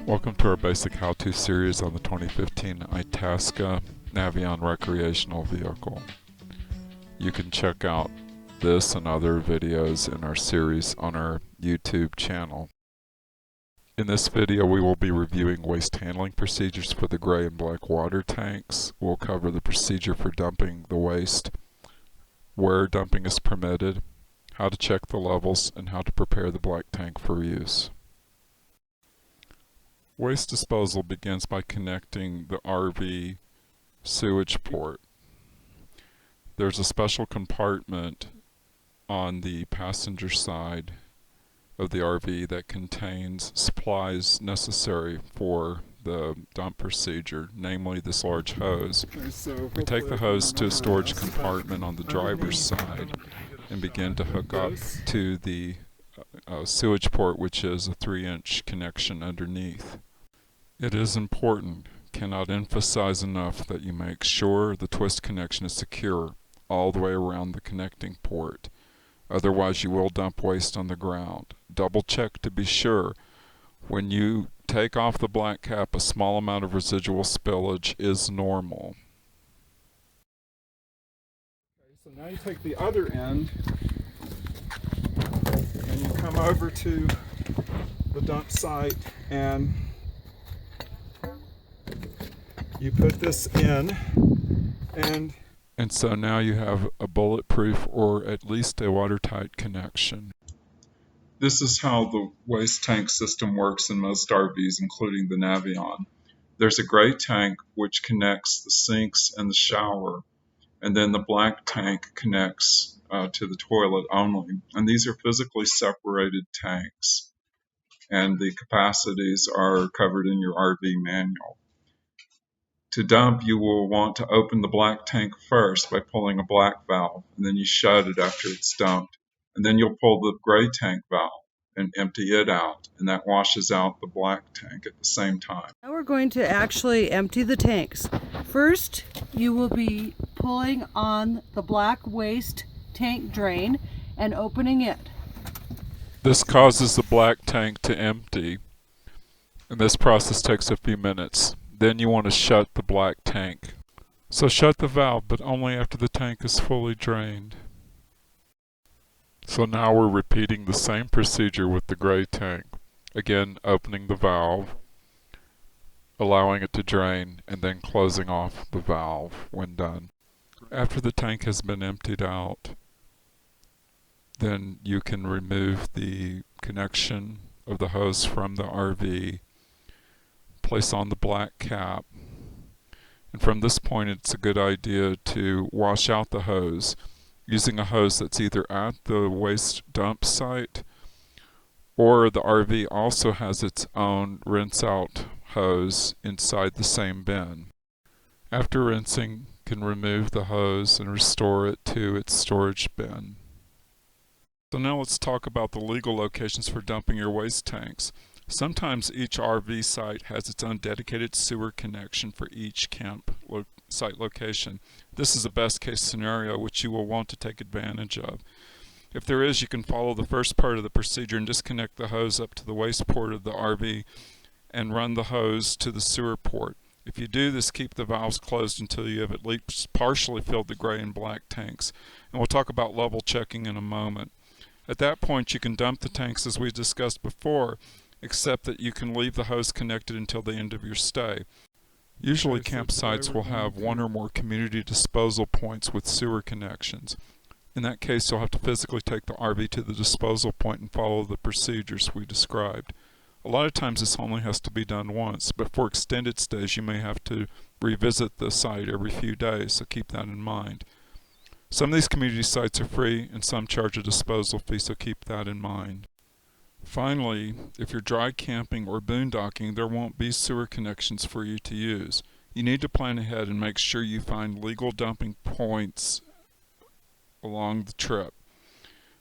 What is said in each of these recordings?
Welcome to our basic how-to series on the 2015 Itasca Navion recreational vehicle. You can check out this and other videos in our series on our YouTube channel. In this video we will be reviewing waste handling procedures for the gray and black water tanks. We'll cover the procedure for dumping the waste, where dumping is permitted, how to check the levels, and how to prepare the black tank for use. Waste disposal begins by connecting the RV sewage port. There's a special compartment on the passenger side of the RV that contains supplies necessary for the dump procedure, namely this large hose. We take the hose to a storage compartment on the driver's side and begin to hook up to the sewage port, which is a 3-inch connection underneath. It is important, cannot emphasize enough, that you make sure the twist connection is secure all the way around the connecting port. Otherwise you will dump waste on the ground. Double check to be sure. When you take off the black cap, a small amount of residual spillage is normal. Okay, so now you take the other end and you come over to the dump site and you put this in, and so now you have a bulletproof or at least a watertight connection. This is how the waste tank system works in most RVs, including the Navion. There's a gray tank which connects the sinks and the shower, and then the black tank connects to the toilet only. And these are physically separated tanks, and the capacities are covered in your RV manual. To dump, you will want to open the black tank first by pulling a black valve, and then you shut it after it's dumped. And then you'll pull the gray tank valve and empty it out, and that washes out the black tank at the same time. Now we're going to actually empty the tanks. First, you will be pulling on the black waste tank drain and opening it. This causes the black tank to empty, and this process takes a few minutes. Then you want to shut the black tank. So shut the valve, but only after the tank is fully drained. So now we're repeating the same procedure with the gray tank. Again, opening the valve, allowing it to drain, and then closing off the valve when done. After the tank has been emptied out, then you can remove the connection of the hose from the RV, place on the black cap, and from this point it's a good idea to wash out the hose using a hose that's either at the waste dump site, or the RV also has its own rinse out hose inside the same bin. After rinsing, you can remove the hose and restore it to its storage bin. So now let's talk about the legal locations for dumping your waste tanks. Sometimes each RV site has its own dedicated sewer connection for each site location. This is a best case scenario which you will want to take advantage of. If there is, you can follow the first part of the procedure and disconnect the hose up to the waste port of the RV and run the hose to the sewer port. If you do this, keep the valves closed until you have at least partially filled the gray and black tanks. And we'll talk about level checking in a moment. At that point you can dump the tanks as we discussed before, except that you can leave the hose connected until the end of your stay. Usually campsites will have one or more community disposal points with sewer connections. In that case, you'll have to physically take the RV to the disposal point and follow the procedures we described. A lot of times this only has to be done once, but for extended stays you may have to revisit the site every few days, so keep that in mind. Some of these community sites are free and some charge a disposal fee, so keep that in mind. Finally, if you're dry camping or boondocking, there won't be sewer connections for you to use. You need to plan ahead and make sure you find legal dumping points along the trip.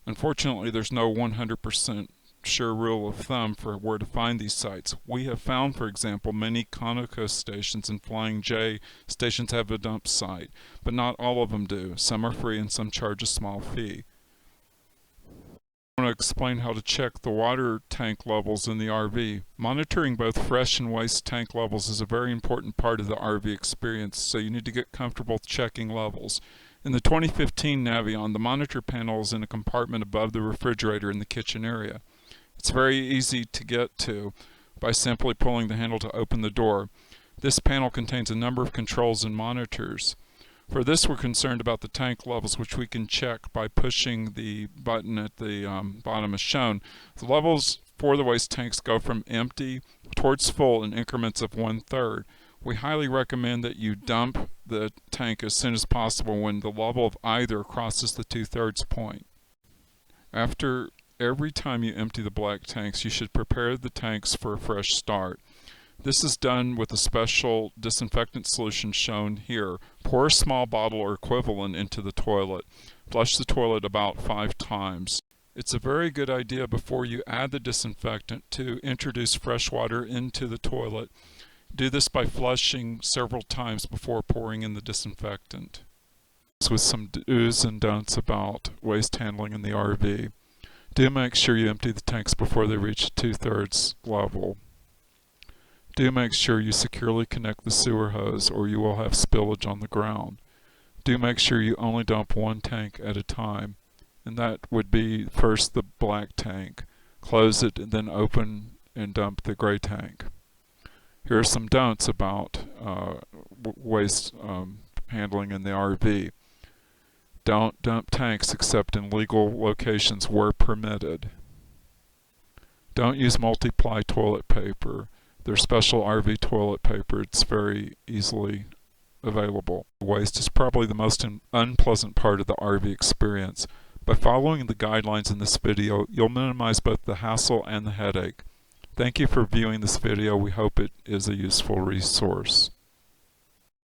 Unfortunately, there's no 100% sure rule of thumb for where to find these sites. We have found, for example, many Conoco stations and Flying J stations have a dump site, but not all of them do. Some are free and some charge a small fee. I want explain how to check the water tank levels in the RV. Monitoring both fresh and waste tank levels is a very important part of the RV experience, so you need to get comfortable checking levels. In the 2015 Navion, the monitor panel is in a compartment above the refrigerator in the kitchen area. It's very easy to get to by simply pulling the handle to open the door. This panel contains a number of controls and monitors. For this, we're concerned about the tank levels, which we can check by pushing the button at the bottom as shown. The levels for the waste tanks go from empty towards full in increments of 1/3. We highly recommend that you dump the tank as soon as possible when the level of either crosses the 2/3 point. After every time you empty the black tanks, you should prepare the tanks for a fresh start. This is done with a special disinfectant solution shown here. Pour a small bottle or equivalent into the toilet. Flush the toilet about 5 times. It's a very good idea before you add the disinfectant to introduce fresh water into the toilet. Do this by flushing several times before pouring in the disinfectant. With some do's and don'ts about waste handling in the RV. Do make sure you empty the tanks before they reach 2/3 level. Do make sure you securely connect the sewer hose or you will have spillage on the ground. Do make sure you only dump one tank at a time, and that would be first the black tank. Close it and then open and dump the gray tank. Here are some don'ts about waste handling in the RV. Don't dump tanks except in legal locations where permitted. Don't use multi-ply toilet paper. There's special RV toilet paper. It's very easily available. Waste is probably the most unpleasant part of the RV experience. By following the guidelines in this video, you'll minimize both the hassle and the headache. Thank you for viewing this video. We hope it is a useful resource.